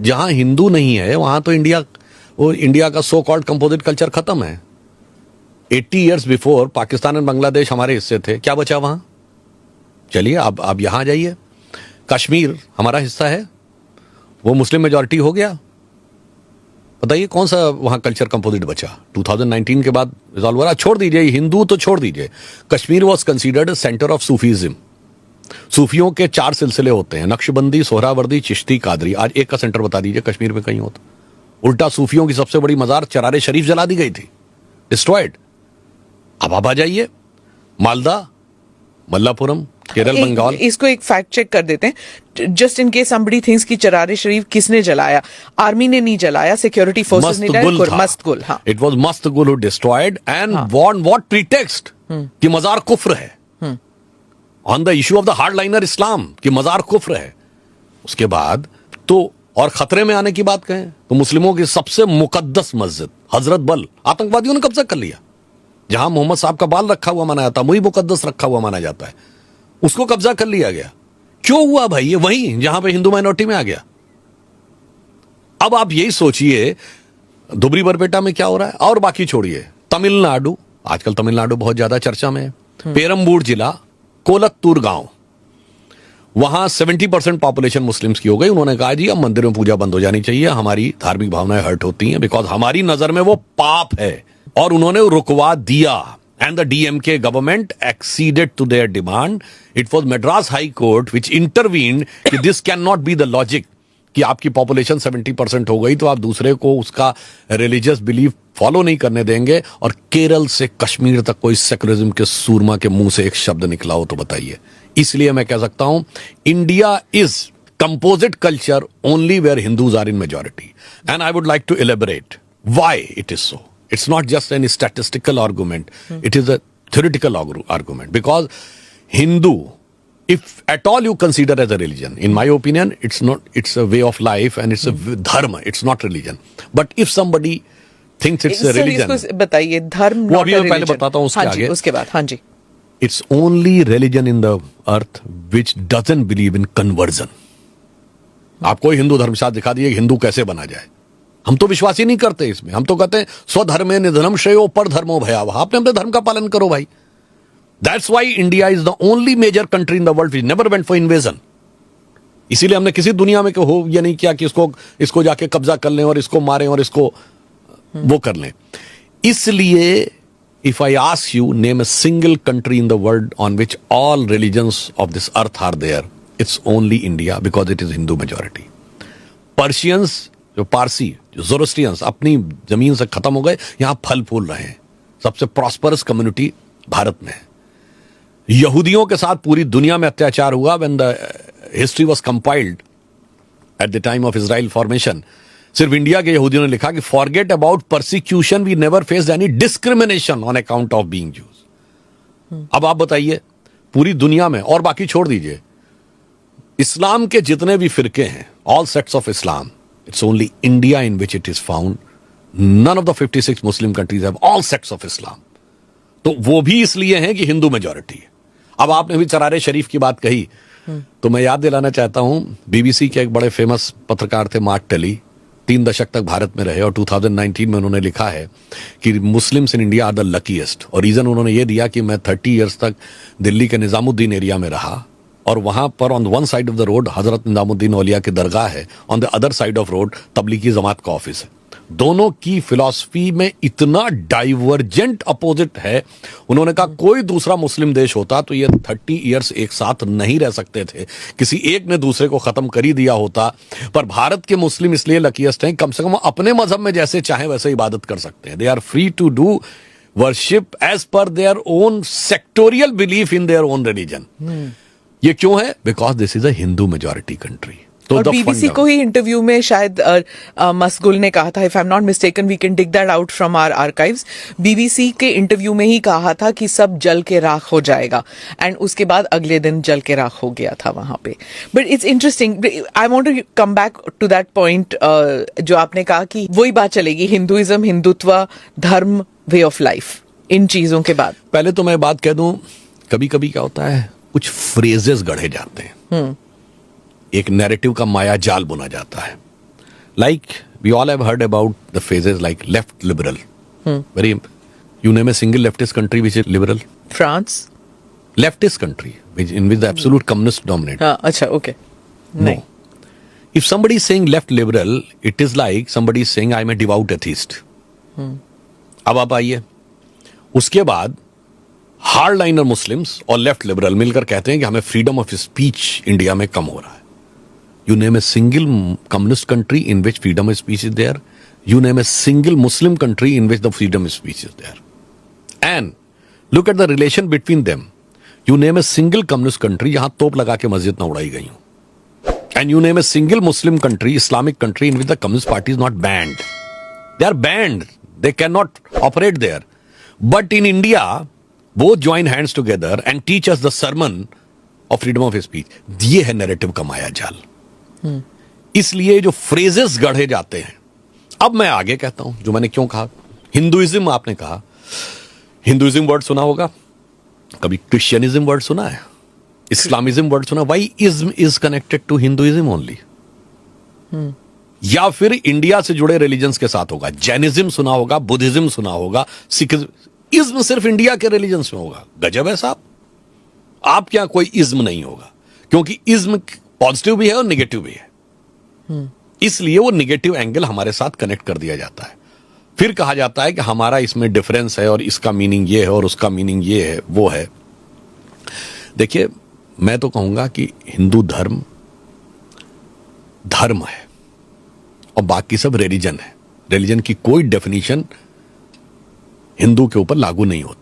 जहां हिंदू नहीं है वहां तो इंडिया का सो कॉल्ड कंपोजिट कल्चर खत्म है। 80 ईयर्स बिफोर पाकिस्तान और बांग्लादेश हमारे हिस्से थे, क्या बचा वहां? चलिए अब यहां जाइए, कश्मीर हमारा हिस्सा है, वो मुस्लिम मेजॉरिटी हो गया। बताइए कौन सा वहां कल्चर कंपोजिट बचा? 2019 के बाद रिजॉल्व हो रहा। छोड़ दीजिए हिंदू तो छोड़ दीजिए, Kashmir was considered centre of Sufism. सूफियों के 4 सिलसिले होते हैं, नक्शबंदी, सोहरावर्दी, चिश्ती, कादरी। आज एक का सेंटर बता दीजिए कश्मीर में कहीं हो तो। उल्टा सूफियों की सबसे बड़ी मजार चरारे शरीफ जला दी गई थी, डिस्ट्रॉयड। अब आप आ जाइए मालदा, मल्लापुरम, केरल, बंगाल। इसको एक फैक्ट चेक कर देते हैं, just in case somebody thinks कि चरारे शरीफ किसने जलाया। आर्मी ने नहीं जलाया, सिक्योरिटी फोर्सेस ने जलाया। मस्तगुल, हाँ, it was Mastgul who destroyed and on what pretext कि मजार कुफ्र है, on the issue of the hardliner Islam कि मजार कुफ्र है। उसके बाद तो और खतरे में आने की बात कहें तो मुस्लिमों की सबसे मुकद्दस मस्जिद हजरत बल आतंकवादियों ने कब्जा कर लिया। जहां मोहम्मद साहब का बाल रखा हुआ माना जाता है, वही मुकद्दस रखा हुआ माना जाता है, उसको कब्जा कर लिया गया। क्यों हुआ भाई? ये वही जहां पे हिंदू माइनॉरिटी में आ गया। अब आप यही सोचिए धुबरी बरपेटा में क्या हो रहा है, और बाकी छोड़िए तमिलनाडु, आजकल तमिलनाडु बहुत ज्यादा चर्चा में है। पेरम्बूर जिला, कोलत्तूर गांव, वहां 70% पॉपुलेशन मुस्लिम्स की हो गई। उन्होंने कहा जी अब मंदिर में पूजा बंद हो जानी चाहिए, हमारी धार्मिक भावनाएं हर्ट होती हैं, बिकॉज हमारी नजर में वो पाप है। और उन्होंने रुकवा दिया and the DMK government exceeded to their demand. It was Madras high court which intervened कि this can not be the logic कि आपकी पॉपुलेशन 70% हो गई तो आप दूसरे को उसका रिलीजियस बिलीफ फॉलो नहीं करने देंगे। और केरल से कश्मीर तक कोई सेकुलरिज्म के सूरमा के मुंह से एक शब्द निकला हो तो बताइए। इसलिए मैं कह सकता हूं India is composite culture only where Hindus are in majority, and I would like to elaborate why it is so. It's not just any statistical argument. It is a theoretical argument. Because Hindu, if at all you consider as a religion, in my opinion, it's a way of life and it's a dharma. It's not religion. But if somebody thinks it's a religion, इसको बताइए धर्म। वो अभी मैं पहले बताता हूँ उसके आगे। उसके बाद हाँ जी। It's only religion in the earth which doesn't believe in conversion. आप कोई हिंदू धर्मशास्त्र दिखा दिए हिंदू कैसे बना जाए, हम तो विश्वास ही नहीं करते इसमें। हम तो कहते हैं स्वधर्मे निधनम श्रेयो पर धर्मो भयावह। आपने अपने धर्म का पालन करो भाई। That's why India is the only major country in the world which never went for invasion. इसीलिए हमने किसी दुनिया में हो ये नहीं किया कि इसको जाके कब्जा कर लें और इसको मारें और इसको वो कर लें। इसलिए if I ask you name a single country in the world on which all religions of this earth are there, it's only India because it is Hindu majority. Persians, जो पारसी, जो ज़ोरोस्ट्रियंस अपनी जमीन से खत्म हो गए, यहां फल फूल रहे हैं। सबसे प्रॉस्परस कम्युनिटी भारत में है। यहूदियों के साथ पूरी दुनिया में अत्याचार हुआ when the history was compiled at the time of Israel formation. सिर्फ इंडिया के यहूदियों ने लिखा कि forget about persecution, we never faced any discrimination on account of being Jews. अब आप बताइए पूरी दुनिया में, और बाकी छोड़ दीजिए, इस्लाम के जितने भी फिरके हैं, all sects of Islam, it's only India in which it is found. None of the 56 Muslim countries have all sects of Islam. तो वो भी इसलिए हैं कि हिंदू मेजॉरिटी है। अब आपने भी चरारे शरीफ की बात कही तो मैं याद दिलाना चाहता हूं, बीबीसी के एक बड़े फेमस पत्रकार थे मार्क टेली, 3 दशक तक भारत में रहे और 2019 में उन्होंने लिखा है कि Muslims in India are the luckiest. और रीजन उन्होंने ये दिया कि मैं 30 ईयर्स तक दिल्ली के निजामुद्दीन एरिया में रहा और वहां पर on one side of the road Hazrat Nizamuddin Auliya की दरगाह है, on the other side of road Tablighi Jamaat का ऑफिस है। दोनों की फिलॉसफी में इतना डाइवर्जेंट अपोजिट है। उन्होंने कहा कोई दूसरा मुस्लिम देश होता तो ये 30 ईयर्स एक साथ नहीं रह सकते थे, किसी एक ने दूसरे को खत्म कर ही दिया होता। पर भारत के मुस्लिम इसलिए लकीएस्ट हैं, कम से कम अपने मजहब में जैसे चाहे वैसे इबादत कर सकते हैं। They are free to do worship as per their own sectorial belief in their own religion. ये क्यों है? Because this is a Hindu majority country. और बीबीसी को ही इंटरव्यू में शायद मसगुल ने कहा था, if I am not mistaken, we can dig that out from our archives, BBC के इंटरव्यू में ही कहा था कि सब जल के राख हो जाएगा, एंड उसके बाद अगले दिन जल के राख हो गया था वहां पे। But it's interesting, I want to come back to that point जो आपने कहा कि वही बात चलेगी, हिंदुइज्म, हिंदुत्व, धर्म, वे ऑफ लाइफ, इन चीजों के बाद। पहले तो मैं बात कह दूं, कभी कभी क्या होता है कुछ फ्रेजेस गढ़े जाते हैं, एक नैरेटिव का माया जाल बुना जाता है। Like we all have heard about the phrases like left liberal. Very. You name a single leftist country which is liberal. France? Leftist country in which the absolute communist dominate. हाँ, अच्छा, okay. No. If somebody is saying left liberal, it is like somebody is saying I am a devout atheist. अब आप आइए, उसके बाद hard liner Muslims और left liberal मिलकर कहते हैं कि हमें फ्रीडम ऑफ स्पीच इंडिया में कम हो रहा है. You name a single communist country in which freedom of speech is there. You name a single Muslim country in which the freedom of speech is there. And look at the relation between them. You name a single communist country जहां तोप लगा के मस्जिद ना उड़ाई गई हूं. And you name a single Muslim country, Islamic country in which the Communist Party is not banned. They are banned. They cannot operate there. But in India, both join hands together and teach us the sermon of freedom of speech. ये है narrative का माया जाल. इसलिए जो phrases गढ़े जाते हैं, अब मैं आगे कहता हूं जो मैंने क्यों कहा. हिंदुइज्म, आपने कहा हिंदुइज्म वर्ड सुना होगा, कभी क्रिश्चियनिज्म वर्ड सुना है, इस्लामिज्म वर्ड सुना. Why ism is connected to Hinduism only. या फिर इंडिया से जुड़े रिलीजन्स के साथ होगा. जैनिज्म सुना होगा, बुद्धिज्म सुना होगा, सिखिज्म. इज्म सिर्फ इंडिया के रिलीजन्स में होगा. गजब है साहब, आपके यहां कोई इज्म नहीं होगा, क्योंकि इज्म पॉजिटिव भी है और निगेटिव भी है. इसलिए वो निगेटिव एंगल हमारे साथ कनेक्ट कर दिया जाता है. फिर कहा जाता है कि हमारा इसमें डिफरेंस है और इसका मीनिंग ये है और उसका मीनिंग ये है, वो है. देखिए, मैं तो कहूंगा कि हिंदू धर्म धर्म है और बाकी सब रिलीजन है. रिलीजन की कोई डेफिनेशन हिंदू के ऊपर लागू नहीं होती.